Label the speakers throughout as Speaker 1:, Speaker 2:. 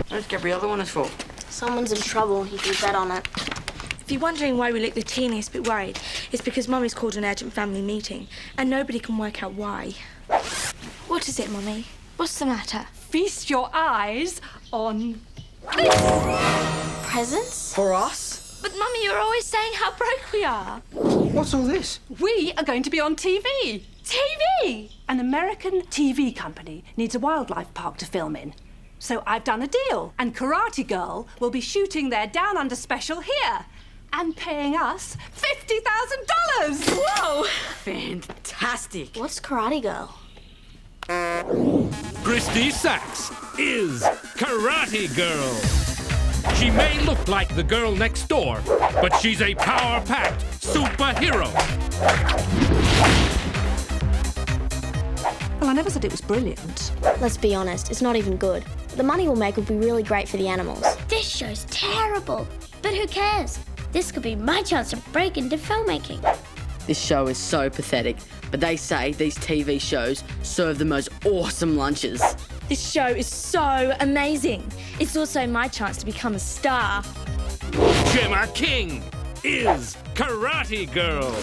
Speaker 1: What's Gabriella want us for?
Speaker 2: Someone's in trouble. You can bet on it.
Speaker 3: If you're wondering why we look the teeniest bit worried, it's because Mummy's called an urgent family meeting and nobody can work out why. What is it, Mummy? What's the matter?
Speaker 4: Feast your eyes on this.
Speaker 2: Presents?
Speaker 1: For us?
Speaker 3: But Mummy, you're always saying how broke we are.
Speaker 1: What's all this?
Speaker 4: We are going to be on TV.
Speaker 3: TV?
Speaker 4: An American TV company needs a wildlife park to film in. So I've done a deal, and Karate Girl will be shooting their Down Under special here and paying us $50,000.
Speaker 3: Whoa!
Speaker 1: Fantastic.
Speaker 2: What's Karate Girl?
Speaker 5: Christy Sachs is Karate Girl. She may look like the girl next door, but she's a power-packed superhero.
Speaker 4: Well, I never said it was brilliant.
Speaker 2: Let's be honest, it's not even good. The money we'll make will be really great for the animals.
Speaker 6: This show's terrible, but who cares? This could be my chance to break into filmmaking.
Speaker 1: This show is so pathetic, but they say these TV shows serve the most awesome lunches.
Speaker 3: This show is so amazing. It's also my chance to become a star.
Speaker 5: Gemma King is Karate Girl.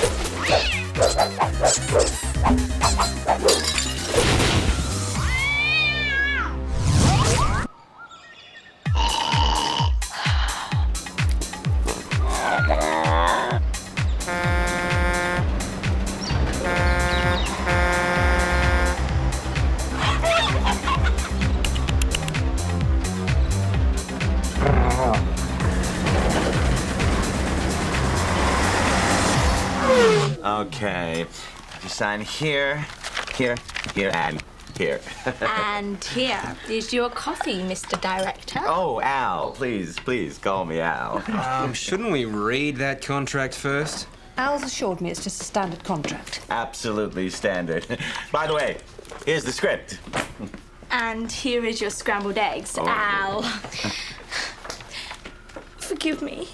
Speaker 7: Okay. You sign here, here, here, and here.
Speaker 3: And here is your coffee, Mr. Director.
Speaker 7: Oh, Al, please call me Al.
Speaker 8: Shouldn't we read that contract first?
Speaker 4: Al's assured me it's just a standard contract.
Speaker 7: Absolutely standard. By the way, here's the script.
Speaker 3: And here is your scrambled eggs,
Speaker 7: Oh.
Speaker 3: Al. Forgive me,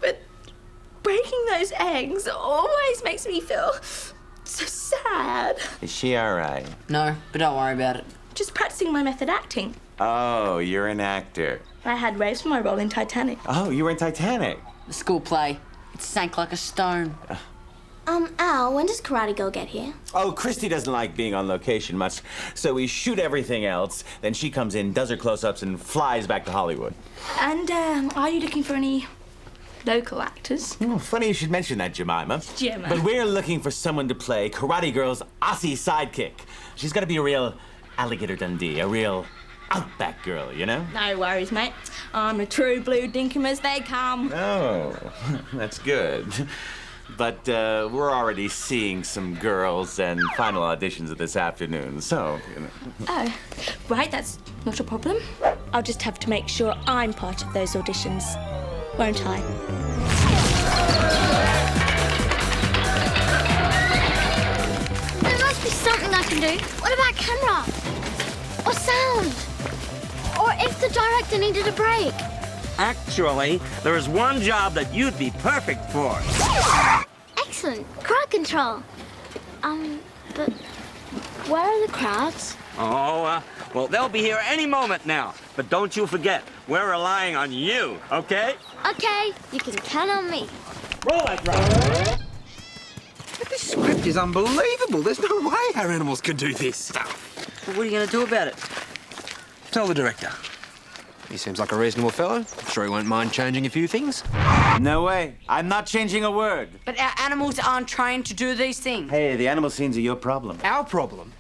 Speaker 3: but breaking those eggs always makes me feel so sad.
Speaker 7: Is she all right?
Speaker 1: No, but don't worry about it.
Speaker 3: Just practicing my method acting.
Speaker 7: Oh, you're an actor.
Speaker 3: I had waves for my role in Titanic.
Speaker 7: Oh, you were in Titanic.
Speaker 1: The school play, it sank like a stone.
Speaker 2: Al, when does Karate Girl get here?
Speaker 7: Oh, Christy doesn't like being on location much, so we shoot everything else, then she comes in, does her close-ups, and flies back to Hollywood.
Speaker 3: And are you looking for any local actors?
Speaker 7: Oh, funny you should mention that, Jemima.
Speaker 3: Gemma.
Speaker 7: But we're looking for someone to play Karate Girl's Aussie sidekick. She's got to be a real Alligator Dundee, a real outback girl, you know?
Speaker 3: No worries, mate. I'm a true blue dinkum as they come.
Speaker 7: Oh, that's good. But we're already seeing some girls and final auditions of this afternoon, so, you know.
Speaker 3: Oh, right, that's not a problem. I'll just have to make sure I'm part of those auditions, won't I?
Speaker 6: There must be something I can do. What about camera? Or sound? Or if the director needed a break?
Speaker 9: Actually, there is one job that you'd be perfect for.
Speaker 6: Excellent. Crowd control. But where are the crowds?
Speaker 9: Oh, well, they'll be here any moment now. But don't you forget, we're relying on you, okay?
Speaker 6: Okay, you can count on me.
Speaker 9: Roll it, Rob.
Speaker 8: But this script is unbelievable. There's no way our animals can do this stuff.
Speaker 1: But what are you going to do about it?
Speaker 8: Tell the director. He seems like a reasonable fellow. I'm sure he won't mind changing a few things.
Speaker 7: No way. I'm not changing a word.
Speaker 1: But our animals aren't trained to do these things.
Speaker 7: Hey, the animal scenes are your problem.
Speaker 8: Our problem.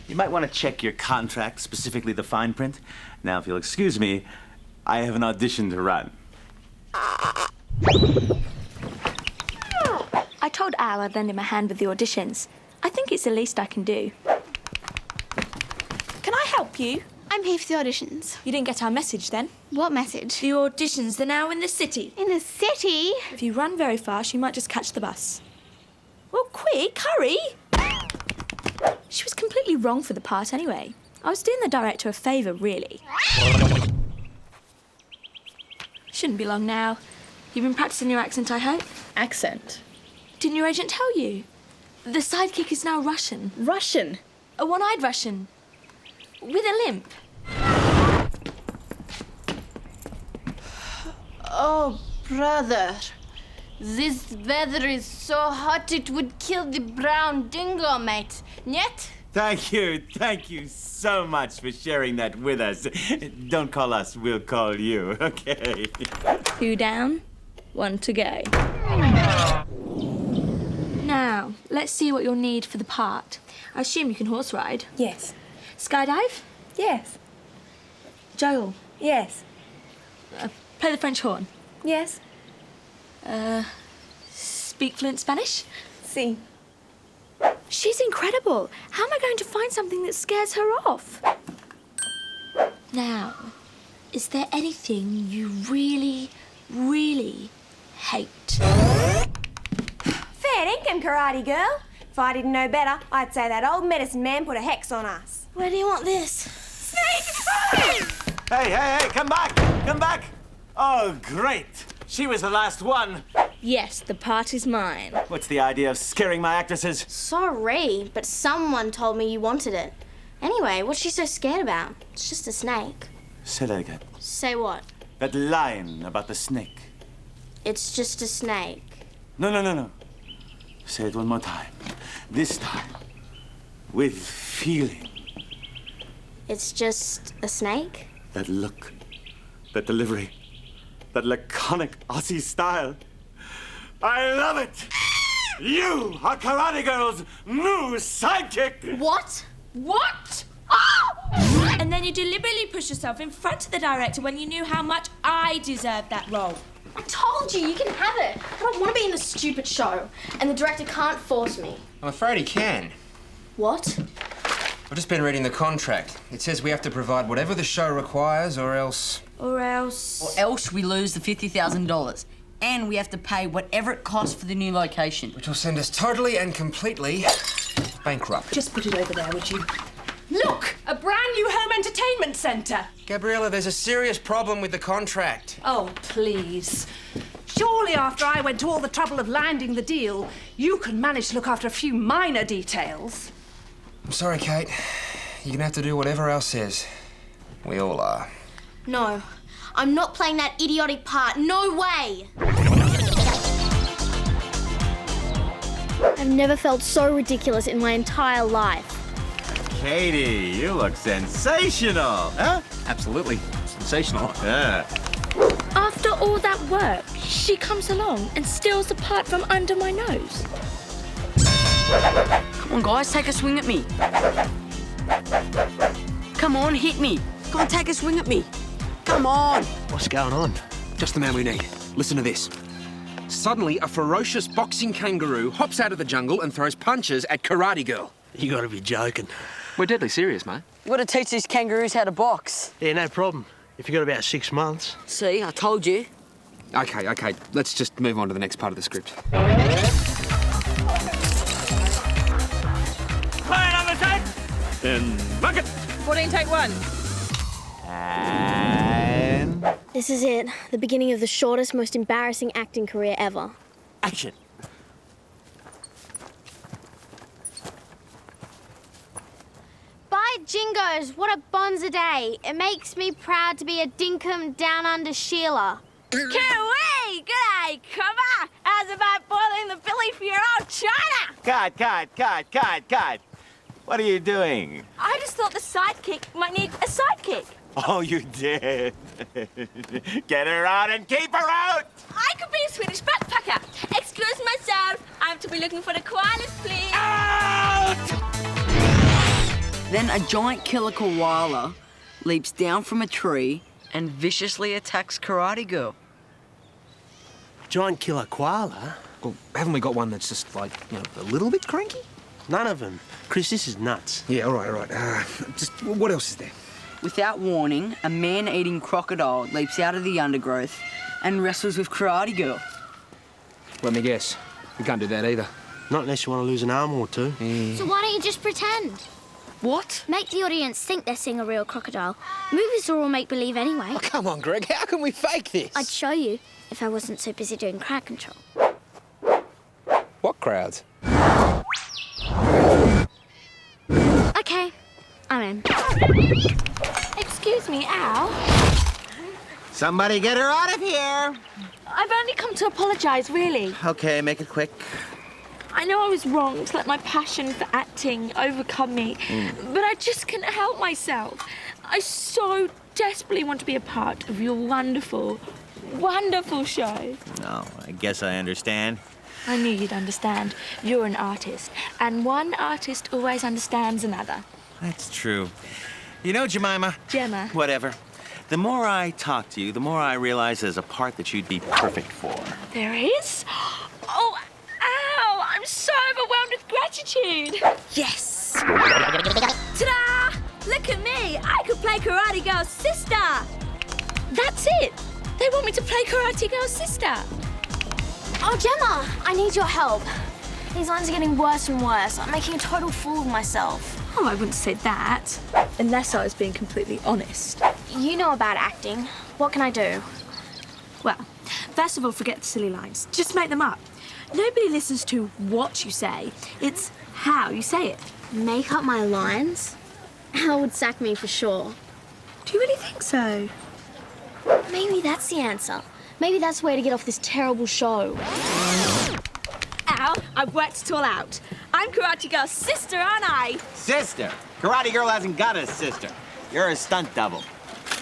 Speaker 7: You might want to check your contract, specifically the fine print. Now, if you'll excuse me, I have an audition to run.
Speaker 3: I told Al I'd lend him a hand with the auditions. I think it's the least I can do. Can I help you?
Speaker 6: I'm here for the auditions.
Speaker 3: You didn't get our message then?
Speaker 6: What message?
Speaker 3: The auditions, they're now in the city.
Speaker 6: In the city?
Speaker 3: If you run very fast, you might just catch the bus. Well, quick, hurry! She was completely wrong for the part anyway. I was doing the director a favour, really. Shouldn't be long now. You've been practising your accent, I hope?
Speaker 10: Accent?
Speaker 3: Didn't your agent tell you? The sidekick is now Russian.
Speaker 10: Russian?
Speaker 3: A one-eyed Russian. With a limp.
Speaker 10: Oh, brother. This weather is so hot it would kill the brown dingo, mate. Niet?
Speaker 7: Thank you so much for sharing that with us. Don't call us, we'll call you, okay?
Speaker 3: 2 down, 1 to go. Now, let's see what you'll need for the part. I assume you can horse ride?
Speaker 11: Yes.
Speaker 3: Skydive?
Speaker 11: Yes.
Speaker 3: Juggle?
Speaker 11: Yes.
Speaker 3: Play the French horn?
Speaker 11: Yes.
Speaker 3: Speak fluent Spanish?
Speaker 11: Si.
Speaker 3: She's incredible. How am I going to find something that scares her off? Now, is there anything you really, really hate?
Speaker 11: Fair dinkum, karate girl. If I didn't know better, I'd say that old medicine man put a hex on us.
Speaker 2: Where do you want this?
Speaker 11: Snake!
Speaker 7: Hey, come back! Come back! Oh, great! She was the last one.
Speaker 3: Yes, the part is mine.
Speaker 7: What's the idea of scaring my actresses?
Speaker 2: Sorry, but someone told me you wanted it. Anyway, what's she so scared about? It's just a snake.
Speaker 7: Say that again.
Speaker 2: Say what?
Speaker 7: That line about the snake.
Speaker 2: It's just a snake.
Speaker 7: No. Say it one more time. This time, with feeling.
Speaker 2: It's just a snake?
Speaker 7: That look, that delivery, that laconic Aussie style. I love it! You are Karate Girl's new sidekick!
Speaker 2: What?
Speaker 3: What? And then you deliberately pushed yourself in front of the director when you knew how much I deserved that role.
Speaker 2: I told you can have it. I don't want to be in this stupid show, and the director can't force me.
Speaker 8: I'm afraid he can.
Speaker 2: What?
Speaker 8: I've just been reading the contract. It says we have to provide whatever the show requires, or else...
Speaker 1: Or else we lose the $50,000. And we have to pay whatever it costs for the new location.
Speaker 8: Which will send us totally and completely bankrupt.
Speaker 4: Just put it over there, would you? Look! A brand new home entertainment centre!
Speaker 8: Gabriella, there's a serious problem with the contract.
Speaker 4: Oh, please. Surely after I went to all the trouble of landing the deal, you can manage to look after a few minor details.
Speaker 8: I'm sorry, Kate. You're gonna have to do whatever Al says. We all are.
Speaker 2: No, I'm not playing that idiotic part. No way! I've never felt so ridiculous in my entire life.
Speaker 7: Katie, you look sensational, huh?
Speaker 8: Absolutely. Sensational.
Speaker 7: Yeah.
Speaker 3: After all that work, she comes along and steals the part from under my nose.
Speaker 1: Come on, guys, take a swing at me. Come on, hit me. Come on, take a swing at me. Come on.
Speaker 8: What's going on? Just the man we need. Listen to this. Suddenly, a ferocious boxing kangaroo hops out of the jungle and throws punches at Karate Girl.
Speaker 12: You gotta be joking.
Speaker 8: We're deadly serious, mate.
Speaker 1: We've got to teach these kangaroos how to box.
Speaker 12: Yeah, no problem. If you got about 6 months.
Speaker 1: See, I told you.
Speaker 8: Okay. Let's just move on to the next part of the script.
Speaker 9: Plan on the tape! And bucket!
Speaker 11: 14, take 1.
Speaker 7: And...
Speaker 2: This is it. The beginning of the shortest, most embarrassing acting career ever.
Speaker 12: Action.
Speaker 6: By Jingos, what a bonza day. It makes me proud to be a dinkum down under Sheila.
Speaker 3: Kiwi! G'day, cover! How's about boiling the billy for your old China?
Speaker 7: Cut. What are you doing?
Speaker 3: I just thought the sidekick might need a sidekick.
Speaker 7: Oh, you did. Get her out and keep her out!
Speaker 3: I could be a Swedish backpacker. Excuse myself. I'm to be looking for the koalas, please.
Speaker 7: Out!
Speaker 1: Then a giant killer koala leaps down from a tree and viciously attacks Karate Girl.
Speaker 12: Giant killer koala?
Speaker 8: Well, haven't we got one that's just, like, a little bit cranky?
Speaker 12: None of them. Chris, this is nuts.
Speaker 8: Yeah, all right. Just, what else is there?
Speaker 1: Without warning, a man-eating crocodile leaps out of the undergrowth and wrestles with Karate Girl.
Speaker 8: Let me guess. We can't do that either.
Speaker 12: Not unless you want to lose an arm or two.
Speaker 8: Yeah.
Speaker 6: So why don't you just pretend?
Speaker 1: What?
Speaker 6: Make the audience think they're seeing a real crocodile. Movies are all make-believe anyway.
Speaker 8: Oh, come on, Greg. How can we fake this?
Speaker 6: I'd show you if I wasn't so busy doing crowd control.
Speaker 8: What crowds?
Speaker 6: Okay, I'm in.
Speaker 3: Excuse me, Al.
Speaker 13: Somebody get her out of here!
Speaker 3: I've only come to apologise, really.
Speaker 13: Okay, make it quick.
Speaker 3: I know I was wrong to let my passion for acting overcome me, but I just couldn't help myself. I so desperately want to be a part of your wonderful, wonderful show.
Speaker 13: Oh, I guess I understand.
Speaker 3: I knew you'd understand. You're an artist, and one artist always understands another.
Speaker 13: That's true. You know, Jemima.
Speaker 3: Gemma.
Speaker 13: Whatever. The more I talk to you, the more I realize there's a part that you'd be perfect for.
Speaker 3: There is? Oh, ow! I'm so overwhelmed with gratitude. Yes! Ta-da! Look at me! I could play Karate Girl's sister! That's it! They want me to play Karate Girl's sister.
Speaker 2: Oh, Gemma, I need your help. These lines are getting worse and worse. I'm making a total fool of myself.
Speaker 3: Oh, I wouldn't say that. Unless I was being completely honest.
Speaker 2: You know about acting. What can I do?
Speaker 3: Well, first of all, forget the silly lines. Just make them up. Nobody listens to what you say. It's how you say it.
Speaker 2: Make up my lines? Al would sack me for sure.
Speaker 3: Do you really think so?
Speaker 2: Maybe that's the answer. Maybe that's the way to get off this terrible show.
Speaker 3: Al, I've worked it all out. I'm Karate Girl's sister, aren't I?
Speaker 13: Sister? Karate Girl hasn't got a sister. You're a stunt double.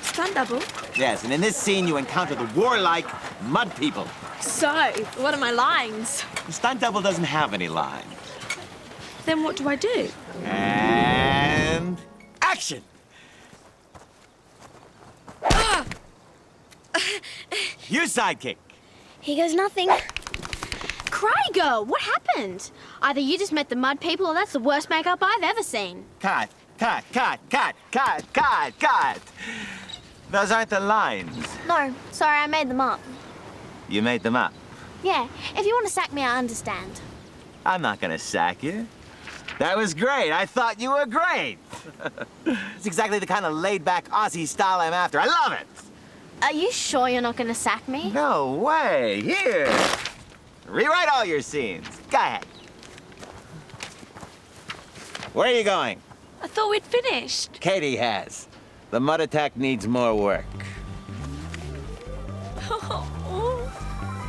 Speaker 3: Stunt double?
Speaker 13: Yes, and in this scene you encounter the warlike mud people.
Speaker 3: So, what are my lines?
Speaker 13: The stunt double doesn't have any lines.
Speaker 3: Then what do I do?
Speaker 13: And... action! You sidekick.
Speaker 2: Here goes nothing. Karate Girl, what happened? Either you just met the mud people or that's the worst makeup I've ever seen.
Speaker 13: Cut. Those aren't the lines.
Speaker 2: No, sorry, I made them up.
Speaker 13: You made them up.
Speaker 2: Yeah, if you want to sack me, I understand.
Speaker 13: I'm not gonna sack you. That was great. I thought you were great. It's exactly the kind of laid-back Aussie style I'm after. I love it.
Speaker 2: Are you sure you're not going to sack me?
Speaker 13: No way. Here. Rewrite all your scenes. Go ahead. Where are you going?
Speaker 3: I thought we'd finished.
Speaker 13: Katie has. The mud attack needs more work.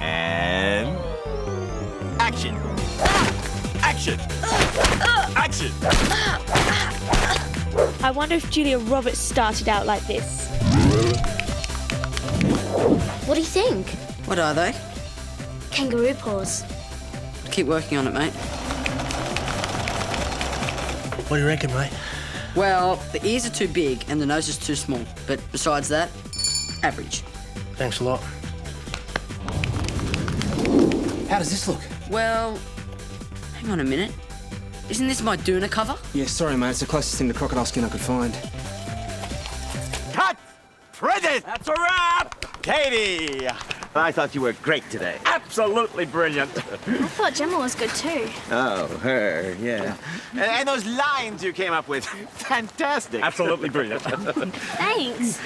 Speaker 13: And... action! Action! Action!
Speaker 3: I wonder if Julia Roberts started out like this.
Speaker 2: What do you think?
Speaker 1: What are they?
Speaker 2: Kangaroo paws.
Speaker 1: Keep working on it, mate.
Speaker 12: What do you reckon, mate?
Speaker 1: Well, the ears are too big and the nose is too small. But besides that, average.
Speaker 12: Thanks a lot. How does this look?
Speaker 1: Well, hang on a minute. Isn't this my Doona cover?
Speaker 8: Yeah, sorry, mate. It's the closest thing to crocodile skin I could find.
Speaker 13: Cut! Prison! That's a wrap! Katie! I thought you were great today. Absolutely brilliant.
Speaker 2: I thought Gemma was good too.
Speaker 13: Oh, her, yeah. And those lines you came up with, fantastic. Absolutely brilliant.
Speaker 2: Thanks.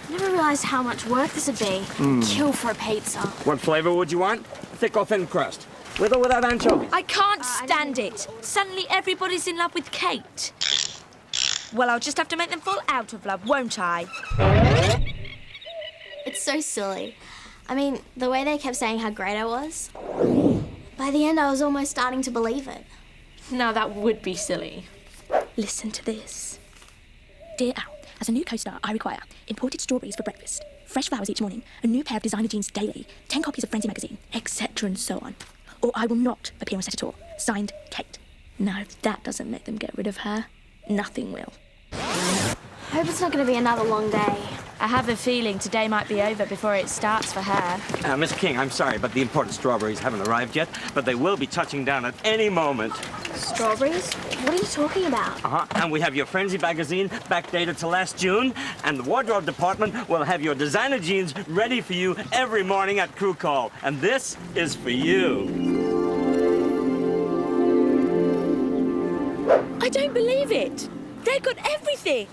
Speaker 2: Never realized how much work this would be. Kill for a pizza.
Speaker 9: What flavor would you want? Thick or thin crust? With or without anchovies?
Speaker 3: I can't stand it. Suddenly everybody's in love with Kate. Well, I'll just have to make them fall out of love, won't I?
Speaker 2: It's so silly. I mean, the way they kept saying how great I was. By the end, I was almost starting to believe it.
Speaker 3: Now that would be silly. Listen to this. Dear Al, as a new co-star, I require imported strawberries for breakfast, fresh flowers each morning, a new pair of designer jeans daily, 10 copies of Frenzy magazine, etc. and so on. Or I will not appear on set at all. Signed, Kate. Now, if that doesn't make them get rid of her, nothing will.
Speaker 2: I hope it's not going to be another long day.
Speaker 3: I have a feeling today might be over before it starts for her.
Speaker 9: Miss King, I'm sorry, but the imported strawberries haven't arrived yet, but they will be touching down at any moment.
Speaker 2: Strawberries? What are you talking about?
Speaker 9: And we have your Frenzy magazine backdated to last June, and the wardrobe department will have your designer jeans ready for you every morning at crew call. And this is for you.
Speaker 3: I don't believe it. They've got everything.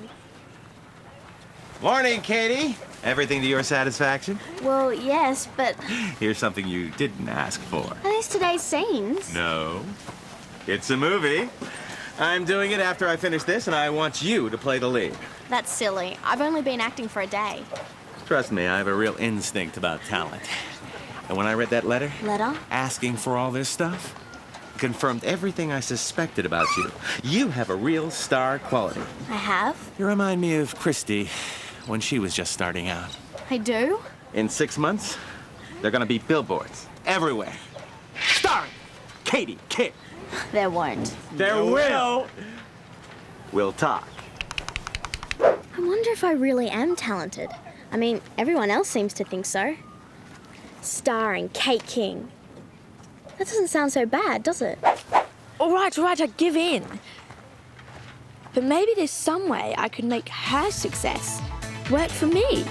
Speaker 13: Morning, Katie. Everything to your satisfaction?
Speaker 2: Well, yes, but
Speaker 13: Here's something you didn't ask for.
Speaker 2: are these today's scenes?
Speaker 13: No. It's a movie. I'm doing it after I finish this, and I want you to play the lead.
Speaker 2: That's silly. I've only been acting for a day.
Speaker 7: Trust me, I have a real instinct about talent. And when I read that letter, asking for all this stuff, it confirmed everything I suspected about you. You have a real star quality.
Speaker 2: I have?
Speaker 7: You remind me of Christy when she was just starting out.
Speaker 2: I do?
Speaker 7: In 6 months, they're gonna be billboards everywhere. Starring Katie Kidd.
Speaker 2: There won't.
Speaker 7: There will. We'll talk.
Speaker 2: I wonder if I really am talented. I mean, everyone else seems to think so. Starring Kate King. That doesn't sound so bad, does it?
Speaker 3: All right, I give in. But maybe there's some way I could make her success work for me.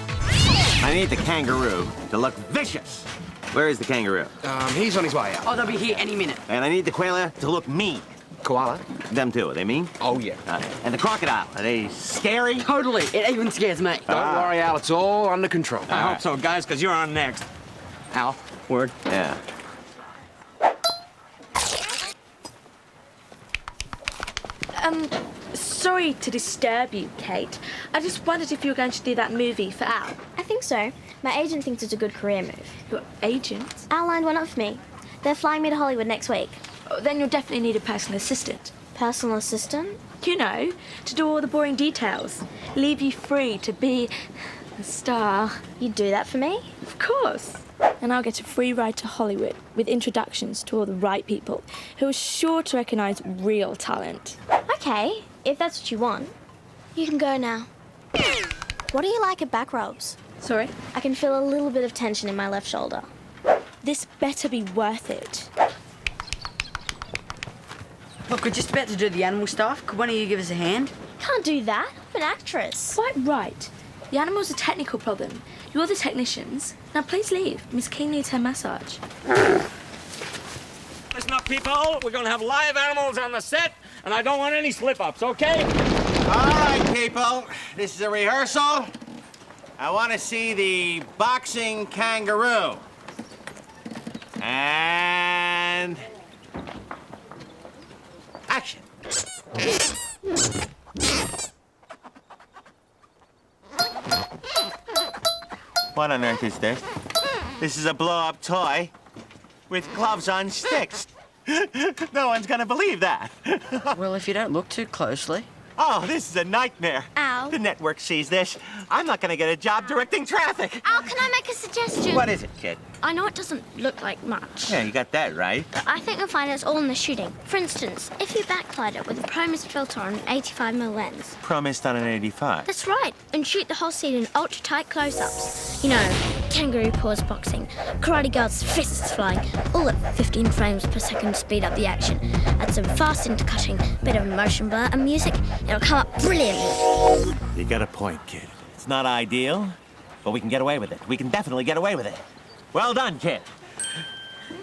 Speaker 13: I need the kangaroo to look vicious. Where is the kangaroo?
Speaker 8: He's on his way out.
Speaker 1: Oh, they'll be here any minute.
Speaker 13: And I need the koala to look mean.
Speaker 8: Koala?
Speaker 13: Them too, are they mean?
Speaker 8: Oh, yeah.
Speaker 13: And the crocodile, are they scary?
Speaker 1: Totally. It even scares me.
Speaker 8: Don't worry, Al. It's all under control.
Speaker 9: I hope so, guys, because you're on next. Al, word?
Speaker 13: Yeah.
Speaker 3: Sorry to disturb you, Kate. I just wondered if you were going to do that movie for Al.
Speaker 2: I think so. My agent thinks it's a good career move.
Speaker 3: Your agent?
Speaker 2: Al lined one up for me. They're flying me to Hollywood next week.
Speaker 3: Oh, then you'll definitely need a personal assistant.
Speaker 2: Personal assistant?
Speaker 3: You know, to do all the boring details. Leave you free to be a star.
Speaker 2: You'd do that for me?
Speaker 3: Of course. And I'll get a free ride to Hollywood with introductions to all the right people who are sure to recognise real talent.
Speaker 2: Okay, if that's what you want. You can go now. What do you like at back rubs?
Speaker 3: Sorry?
Speaker 2: I can feel a little bit of tension in my left shoulder.
Speaker 3: This better be worth it.
Speaker 1: Look, we're just about to do the animal stuff. Could one of you give us a hand?
Speaker 2: Can't do that. I'm an actress.
Speaker 3: Quite right. The animal's a technical problem. You're the technicians. Now please leave. Miss King needs her massage.
Speaker 9: Listen up, people. We're going to have live animals on the set, and I don't want any slip-ups, okay?
Speaker 13: All right, people. This is a rehearsal. I want to see the boxing kangaroo. And... action. What on earth is this? This is a blow-up toy with gloves on sticks. No one's gonna believe that.
Speaker 1: Well, if you don't look too closely.
Speaker 13: Oh, this is a nightmare.
Speaker 2: Ow.
Speaker 13: The network sees this. I'm not gonna get a job directing traffic.
Speaker 2: Al, can I make a suggestion?
Speaker 13: What is it, kid?
Speaker 2: I know it doesn't look like much.
Speaker 13: Yeah, you got that right.
Speaker 2: But I think you'll find it's all in the shooting. For instance, if you backlight it with a Primus filter on an 85mm lens.
Speaker 13: Promised on an 85.
Speaker 2: That's right. And shoot the whole scene in ultra-tight close-ups. You know, kangaroo paws boxing, karate girls' fists flying, all at 15 frames per second to speed up the action. Add some fast intercutting, bit of motion blur and music. It'll come up brilliantly.
Speaker 13: You got a point, kid. It's not ideal, but we can get away with it. We can definitely get away with it. Well done, kid.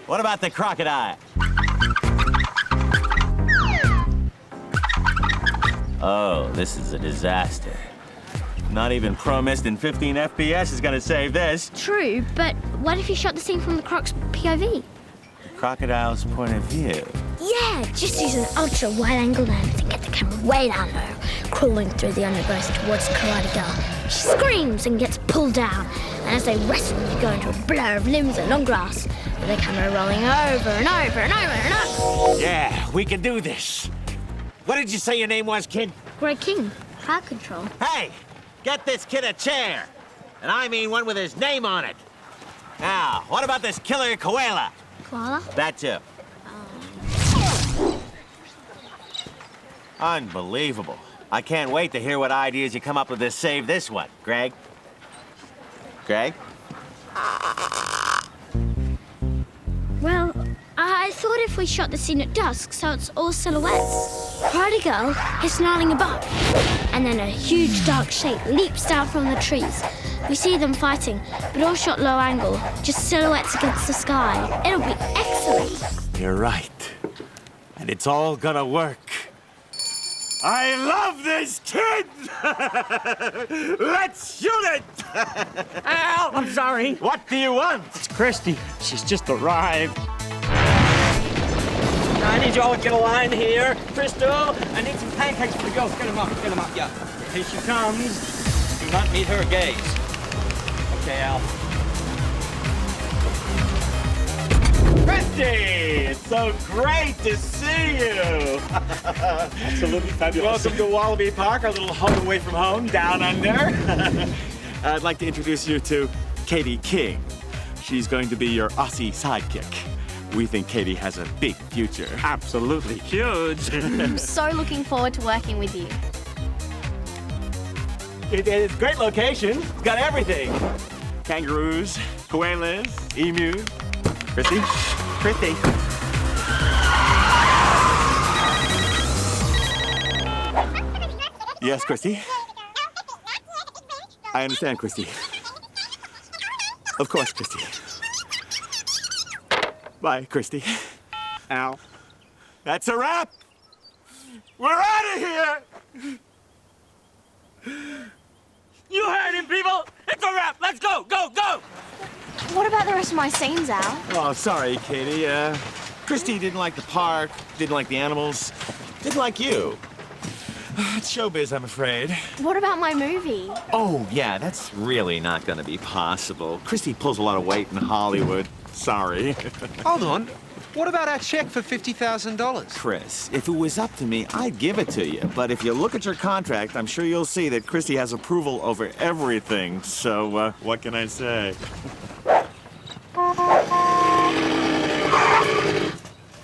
Speaker 13: What about the crocodile? Oh, this is a disaster. Not even Pro-Mist in 15 FPS is gonna save this.
Speaker 2: True, but what if you shot the scene from the croc's POV?
Speaker 13: The crocodile's point of view.
Speaker 2: Yeah, just use an ultra-wide-angle lens and get the camera way down low, crawling through the undergrowth towards the karate girl. She screams and gets pulled down, and as they wrestle, you go into a blur of limbs and long grass, with the camera rolling over and over and over and over.
Speaker 13: Yeah, we can do this. What did you say your name was, kid?
Speaker 2: Greg King, crowd control.
Speaker 13: Hey, get this kid a chair. And I mean one with his name on it. Now, what about this killer koala?
Speaker 2: Koala?
Speaker 13: That too. Unbelievable. I can't wait to hear what ideas you come up with to save this one. Greg? Greg?
Speaker 2: Well, I thought if we shot the scene at dusk, so it's all silhouettes. Karate girl is snarling above, and then a huge dark shape leaps down from the trees. We see them fighting, but all shot low angle, just silhouettes against the sky. It'll be excellent.
Speaker 7: You're right. And it's all gonna work. I love this kid! Let's shoot it!
Speaker 9: Al, I'm sorry.
Speaker 7: What do you want?
Speaker 9: It's Christy. She's just arrived. I need you all to get a line here. Crystal, I need some pancakes for the girls. Get them up, yeah. Here she comes. Do not meet her gaze. Okay, Al. Christy! It's so great to see you!
Speaker 7: Absolutely fabulous.
Speaker 9: Welcome to Wallaby Park, our little home away from home, down under.
Speaker 7: I'd like to introduce you to Katie King. She's going to be your Aussie sidekick. We think Katie has a big future.
Speaker 9: Absolutely huge.
Speaker 10: I'm so looking forward to working with you.
Speaker 7: It's a great location. It's got everything. Kangaroos, koalas, emus. Christy? Christy. Yes, Christy? I understand, Christy. Of course, Christy. Bye, Christy.
Speaker 9: Al.
Speaker 7: That's a wrap! We're out of here!
Speaker 9: You heard him, people! It's a wrap! Let's go! Go! Go!
Speaker 10: What about the rest of my scenes, Al?
Speaker 13: Oh, sorry, Katie. Christy didn't like the park, didn't like the animals, didn't like you. It's showbiz, I'm afraid.
Speaker 10: What about my movie?
Speaker 13: Oh, yeah, that's really not gonna be possible. Christy pulls a lot of weight in Hollywood. Sorry.
Speaker 8: Hold on. What about our check for $50,000?
Speaker 13: Chris, if it was up to me, I'd give it to you. But if you look at your contract, I'm sure you'll see that Christy has approval over everything. So, what can I say?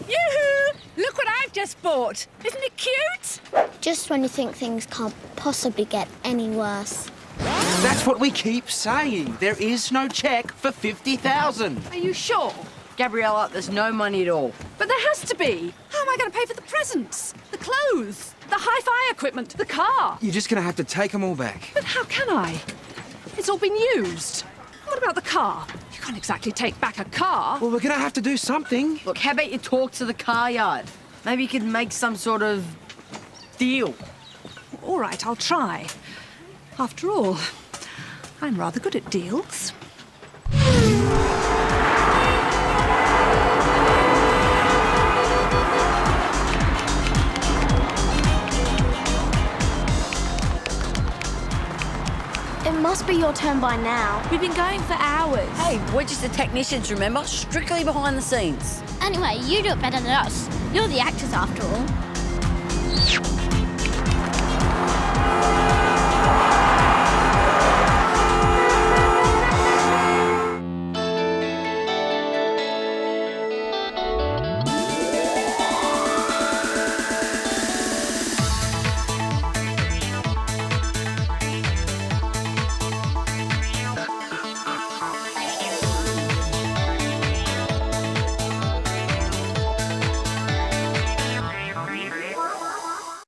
Speaker 4: Yoo-hoo! Look what I've just bought. Isn't it cute?
Speaker 2: Just when you think things can't possibly get any worse.
Speaker 8: That's what we keep saying. There is no check for $50,000.
Speaker 4: Are you sure?
Speaker 1: Gabriella, there's no money at all.
Speaker 4: But there has to be. How am I going to pay for the presents, the clothes, the hi-fi equipment, the car?
Speaker 8: You're just going to have to take them all back.
Speaker 4: But how can I? It's all been used. What about the car? You can't exactly take back a car.
Speaker 8: Well, we're going to have to do something.
Speaker 1: Look, how about you talk to the car yard? Maybe you could make some sort of deal.
Speaker 4: All right, I'll try. After all, I'm rather good at deals.
Speaker 10: It must be your turn by now.
Speaker 3: We've been going for hours.
Speaker 1: Hey, we're just the technicians, remember? Strictly behind the scenes.
Speaker 2: Anyway, you do it better than us. You're the actors after all.